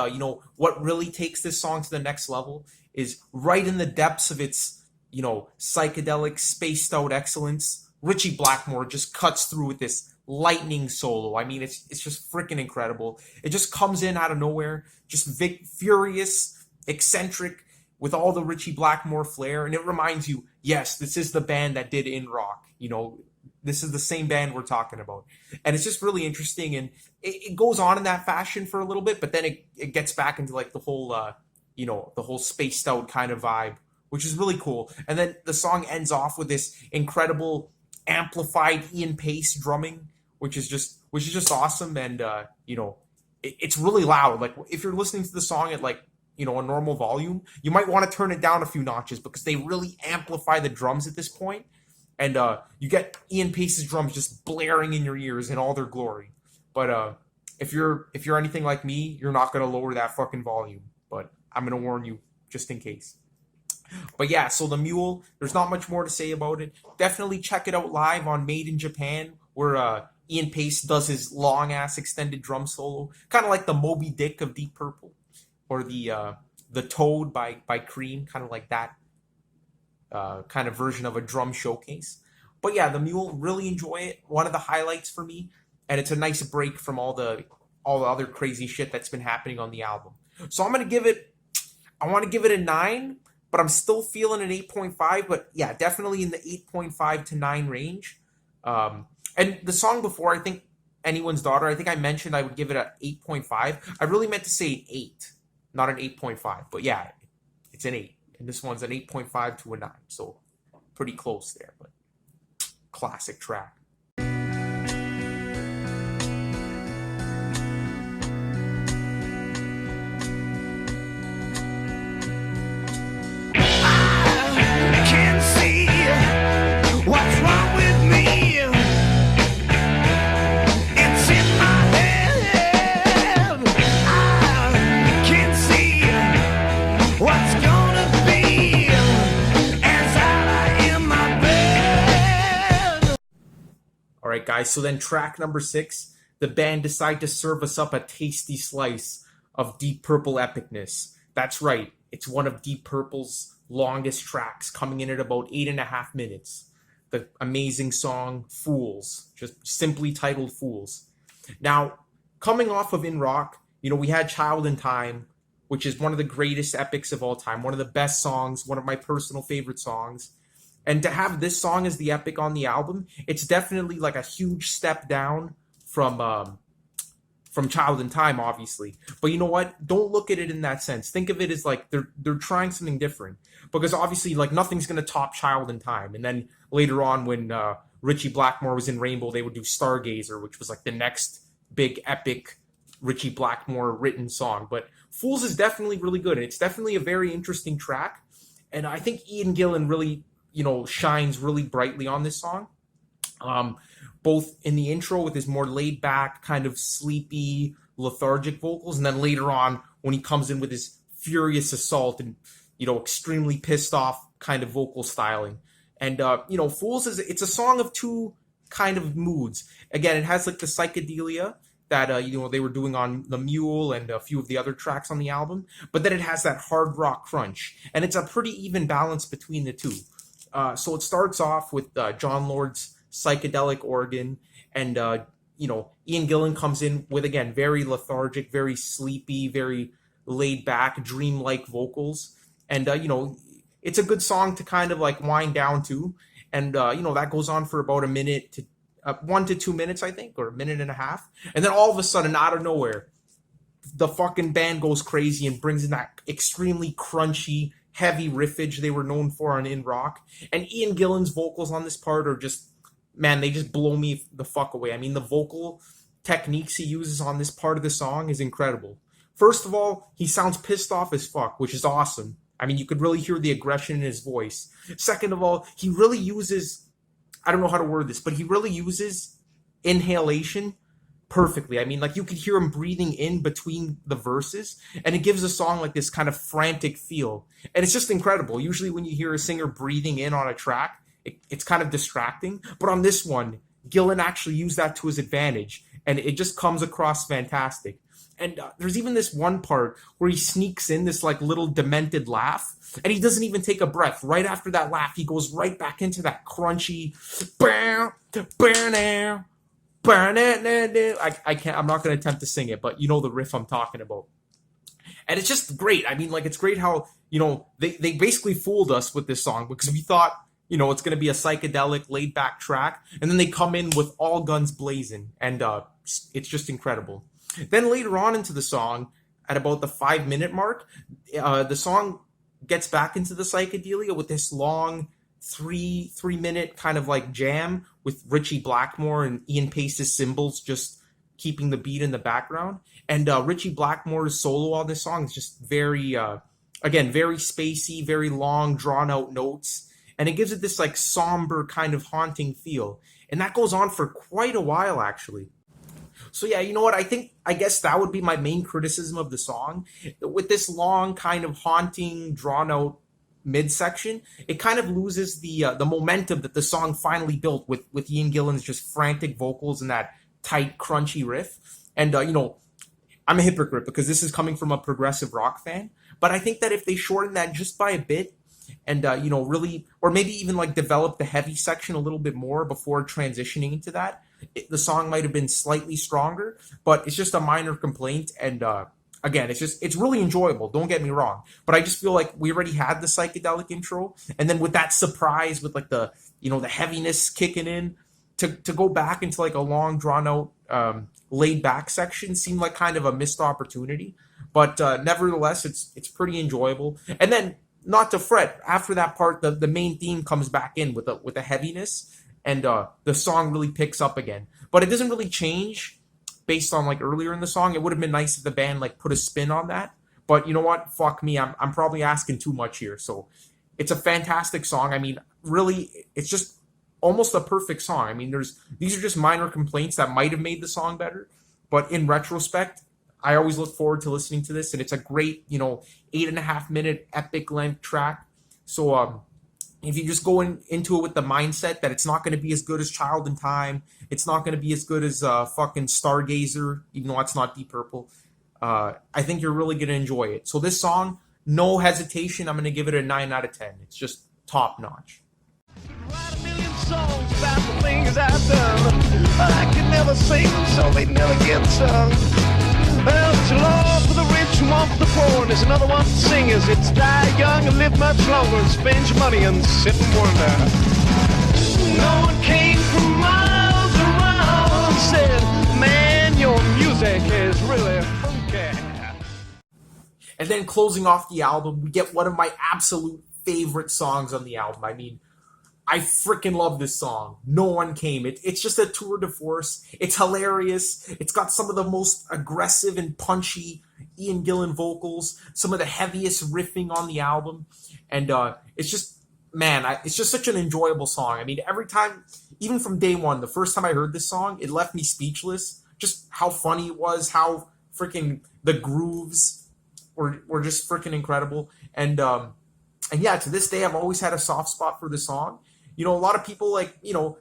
what really takes this song to the next level is right in the depths of its, psychedelic, spaced out excellence. Richie Blackmore just cuts through with this lightning solo. I mean, it's just freaking incredible. It just comes in out of nowhere, just furious, eccentric, with all the Richie Blackmore flair, and it reminds you, yes, this is the band that did In Rock. This is the same band we're talking about, and it's just really interesting. And it goes on in that fashion for a little bit, but then it gets back into like the whole, the whole spaced out kind of vibe, which is really cool. And then the song ends off with this incredible amplified Ian Pace drumming, which is just awesome. And it's really loud. Like if you're listening to the song at like a normal volume, you might want to turn it down a few notches because they really amplify the drums at this point. and you get Ian Pace's drums just blaring in your ears in all their glory. But if you're anything like me, you're not gonna lower that fucking volume. But I'm gonna warn you just in case. But yeah, so the Mule, there's not much more to say about it. Definitely check it out live on Made in Japan, where Ian Pace does his long ass extended drum solo, kind of like the Moby Dick of Deep Purple, or the Toad by Cream, kind of like that kind of version of a drum showcase. But yeah, the Mule, really enjoy it. One of the highlights for me, and it's a nice break from all the other crazy shit that's been happening on the album. So I'm gonna give it, I want to give it a 9, but I'm still feeling an 8.5. But yeah, definitely in the 8.5 to 9 range. And the song before, I think Anyone's Daughter, I think I mentioned I would give it an 8.5. I really meant to say an 8, not an 8.5. But yeah, it's an 8. And this one's an 8.5 to a 9. So pretty close there, but classic track. Alright guys, so then track number 6, the band decide to serve us up a tasty slice of Deep Purple epicness. That's right, it's one of Deep Purple's longest tracks, coming in at about 8.5 minutes. The amazing song, Fools, just simply titled Fools. Now, coming off of In Rock, we had Child in Time, which is one of the greatest epics of all time, one of the best songs, one of my personal favorite songs. And to have this song as the epic on the album, it's definitely like a huge step down from Child in Time, obviously. But you know what? Don't look at it in that sense. Think of it as like they're trying something different. Because obviously, like, nothing's gonna top Child in Time. And then later on, when Ritchie Blackmore was in Rainbow, they would do Stargazer, which was like the next big epic Ritchie Blackmore written song. But Fools is definitely really good, and it's definitely a very interesting track. And I think Ian Gillan really, shines really brightly on this song. Both in the intro with his more laid back, kind of sleepy, lethargic vocals, and then later on when he comes in with his furious assault and, extremely pissed off kind of vocal styling. And, Fools it's a song of two kind of moods. Again, it has like the psychedelia that, they were doing on The Mule and a few of the other tracks on the album, but then it has that hard rock crunch. And it's a pretty even balance between the two. So it starts off with John Lord's psychedelic organ, and Ian Gillan comes in with, again, very lethargic, very sleepy, very laid back, dreamlike vocals, and it's a good song to kind of like wind down to, and that goes on for about a minute to 1 to 2 minutes, I think, or a minute and a half, and then all of a sudden, out of nowhere, the fucking band goes crazy and brings in that extremely crunchy, heavy riffage they were known for on In Rock. And Ian Gillan's vocals on this part are just, man, they just blow me the fuck away. I mean, the vocal techniques he uses on this part of the song is incredible. First of all, he sounds pissed off as fuck, which is awesome. I mean, you could really hear the aggression in his voice. Second of all, he really uses, I don't know how to word this, but he really uses inhalation perfectly. I mean, like, you could hear him breathing in between the verses, and it gives a song like this kind of frantic feel. And it's just incredible. Usually when you hear a singer breathing in on a track, it's kind of distracting. But on this one, Gillan actually used that to his advantage, and it just comes across fantastic. And there's even this one part where he sneaks in this like little demented laugh, and he doesn't even take a breath. Right after that laugh, he goes right back into that crunchy I can't, I'm not going to attempt to sing it, but you know the riff I'm talking about. And it's just great. I mean, like, it's great how, they basically fooled us with this song, because we thought, it's going to be a psychedelic, laid back track. And then they come in with all guns blazing, and it's just incredible. Then later on into the song, at about the 5-minute mark, the song gets back into the psychedelia with this long 3-minute kind of like jam with Ritchie Blackmore and Ian Pace's cymbals just keeping the beat in the background. And Ritchie Blackmore's solo on this song is just very, again, very spacey, very long, drawn out notes. and it gives it this like somber kind of haunting feel. And that goes on for quite a while actually. So yeah, you know what? I guess that would be my main criticism of the song. With this long kind of haunting, drawn out midsection, it kind of loses the momentum that the song finally built with Ian Gillan's just frantic vocals and that tight, crunchy riff. And I'm a hypocrite because this is coming from a progressive rock fan, but I think that if they shorten that just by a bit and really, or maybe even like develop the heavy section a little bit more before transitioning into that, the song might have been slightly stronger. But it's just a minor complaint. And again, it's really enjoyable, don't get me wrong, but I just feel like we already had the psychedelic intro, and then with that surprise, with like the the heaviness kicking in, to go back into like a long drawn out laid back section seemed like kind of a missed opportunity. But nevertheless, it's pretty enjoyable. And then, not to fret, after that part, the main theme comes back in with a heaviness, and the song really picks up again. But it doesn't really change based on like earlier in the song. It would have been nice if the band like put a spin on that. But you know what? Fuck me. I'm probably asking too much here. So it's a fantastic song. I mean, really, it's just almost a perfect song. I mean, these are just minor complaints that might have made the song better. But in retrospect, I always look forward to listening to this, and it's a great, 8.5 minute epic length track. So if you just go into it with the mindset that it's not going to be as good as Child in Time, it's not going to be as good as fucking Stargazer, even though that's not Deep Purple, I think you're really going to enjoy it. So this song, no hesitation, I'm going to give it a 9 out of 10. It's just top notch. Write a million songs about the things I've done. I could never sing them, so they never get sung. Well, it's a law for the rich and one for the poor, and there's another one for singers. It's die young and live much longer and spend your money and sit and wonder. No one came from miles around and said, man, your music is really funky. And then closing off the album, we get one of my absolute favorite songs on the album. I mean, I freaking love this song. No One Came. It's just a tour de force. It's hilarious. It's got some of the most aggressive and punchy Ian Gillan vocals, some of the heaviest riffing on the album. And it's just, man, it's just such an enjoyable song. I mean, every time, even from day one, the first time I heard this song, it left me speechless. Just how funny it was, how freaking the grooves were just freaking incredible. And yeah, to this day, I've always had a soft spot for the song. A lot of people, like,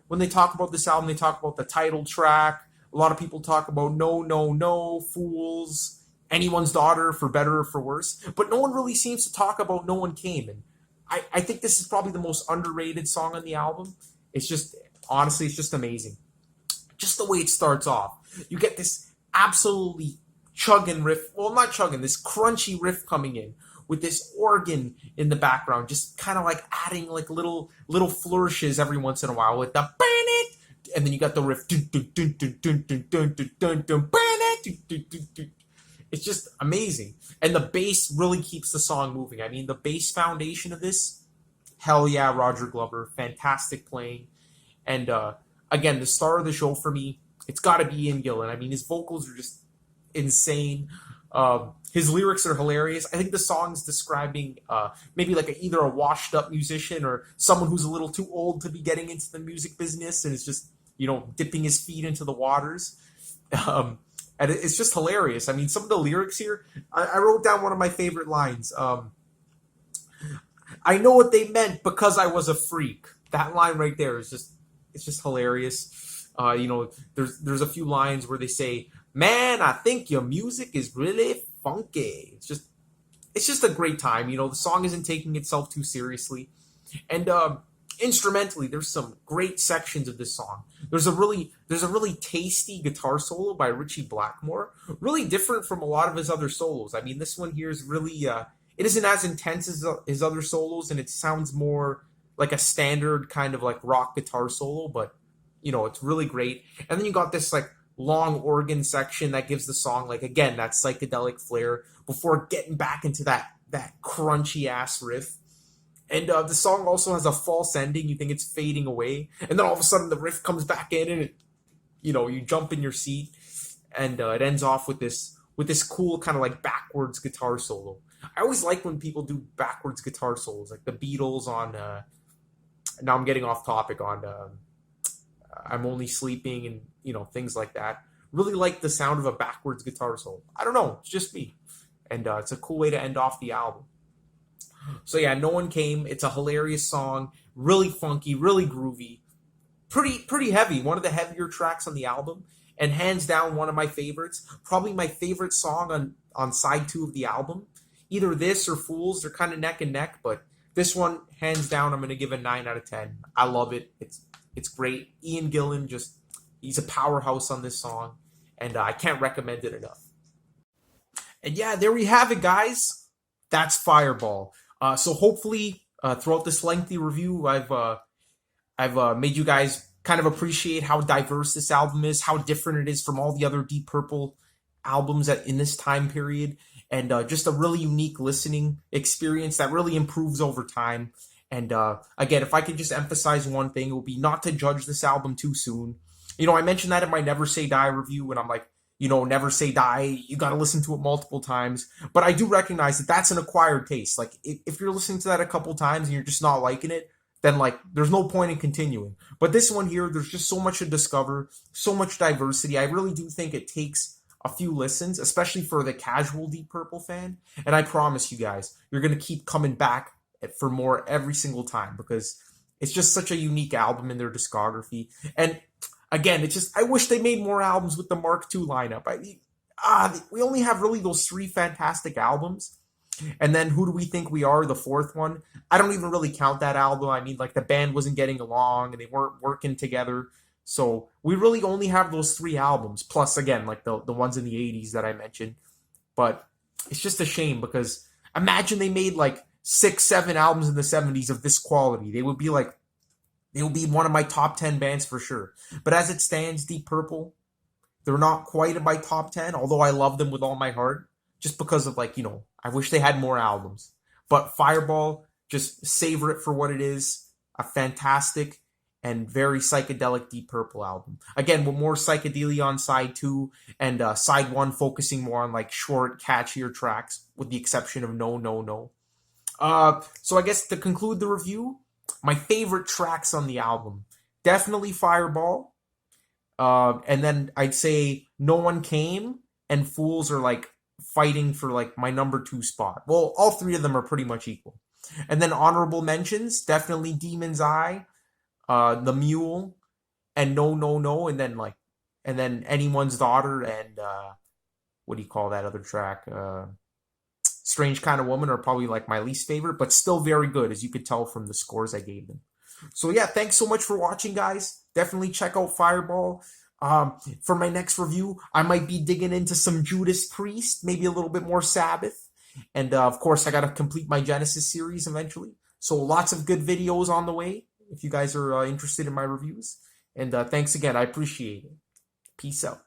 when they talk about this album, they talk about the title track. A lot of people talk about No, No, No, Fools, Anyone's Daughter, for better or for worse. But no one really seems to talk about No One Came. And I think this is probably the most underrated song on the album. It's just, honestly, it's just amazing. Just the way it starts off. You get this absolutely chugging riff. Well, not chugging, this crunchy riff coming in, with this organ in the background, just kind of like adding like little flourishes every once in a while with the and then you got the riff. It's just amazing, and the bass really keeps the song moving. I mean, the bass foundation of this, hell yeah, Roger Glover, fantastic playing, and again, the star of the show for me, it's got to be Ian Gillan. I mean, his vocals are just insane. His lyrics are hilarious. I think the song's describing maybe like either a washed up musician or someone who's a little too old to be getting into the music business and is just, dipping his feet into the waters. And it's just hilarious. I mean, some of the lyrics here, I wrote down one of my favorite lines. I know what they meant because I was a freak. That line right there is it's just hilarious. There's a few lines where they say, man, I think your music is really funky. It's just a great time. The song isn't taking itself too seriously. And instrumentally, there's some great sections of this song. There's a really tasty guitar solo by Richie Blackmore. Really different from a lot of his other solos. I mean, this one here is really, it isn't as intense as his other solos, and it sounds more like a standard kind of like rock guitar solo, but, it's really great. And then you got this like long organ section that gives the song, like, again, that psychedelic flair before getting back into that crunchy ass riff. And the song also has a false ending. You think it's fading away, and then all of a sudden the riff comes back in, and you jump in your seat, and it ends off with this cool kind of like backwards guitar solo. I always like when people do backwards guitar solos, like the Beatles on now I'm getting off topic on I'm Only Sleeping and things like that. Really like the sound of a backwards guitar solo. I don't know, it's just me, and it's a cool way to end off the album. So yeah, No One Came. It's a hilarious song, really funky, really groovy, pretty heavy. One of the heavier tracks on the album, and hands down one of my favorites. Probably my favorite song on side 2 of the album. Either this or Fools. They're kind of neck and neck, but this one, hands down, I'm gonna give a 9 out of 10. I love it. It's great. Ian Gillan, he's a powerhouse on this song, and I can't recommend it enough. And yeah, there we have it, guys. That's Fireball. So hopefully, throughout this lengthy review, I've made you guys kind of appreciate how diverse this album is, how different it is from all the other Deep Purple albums in this time period, and just a really unique listening experience that really improves over time. And again, if I could just emphasize one thing, it would be not to judge this album too soon. I mentioned that in my Never Say Die review, and I'm like, Never Say Die, you got to listen to it multiple times. But I do recognize that that's an acquired taste. Like, if you're listening to that a couple times and you're just not liking it, then, like, there's no point in continuing. But this one here, there's just so much to discover, so much diversity. I really do think it takes a few listens, especially for the casual Deep Purple fan. And I promise you guys, you're going to keep coming back for more every single time, because it's just such a unique album in their discography. And again, I wish they made more albums with the Mark II lineup. We only have really those 3 fantastic albums. And then Who Do We Think We Are, the 4th one? I don't even really count that album. I mean, like, the band wasn't getting along and they weren't working together. So we really only have those 3 albums. Plus, again, like the ones in the 80s that I mentioned. But it's just a shame, because imagine they made like 6, 7 albums in the 70s of this quality. They would be one of my top 10 bands for sure. But as it stands, Deep Purple, they're not quite in my top 10, although I love them with all my heart, just because of, like, I wish they had more albums. But Fireball, just savor it for what it is. A fantastic and very psychedelic Deep Purple album. Again, with more psychedelia on side 2, and side 1 focusing more on, like, short, catchier tracks, with the exception of No, No, No. So I guess to conclude the review, my favorite tracks on the album, definitely Fireball. And then I'd say No One Came and Fools are, like, fighting for, like, my number 2 spot. Well, all 3 of them are pretty much equal. And then honorable mentions, definitely Demon's Eye, The Mule, and No, No, No. And then Anyone's Daughter and, what do you call that other track? Strange Kind of Woman are probably, like, my least favorite, but still very good, as you could tell from the scores I gave them. So yeah, thanks so much for watching, guys. Definitely check out Fireball. For my next review, I might be digging into some Judas Priest, maybe a little bit more Sabbath. And of course, I got to complete my Genesis series eventually. So lots of good videos on the way, if you guys are interested in my reviews. And thanks again. I appreciate it. Peace out.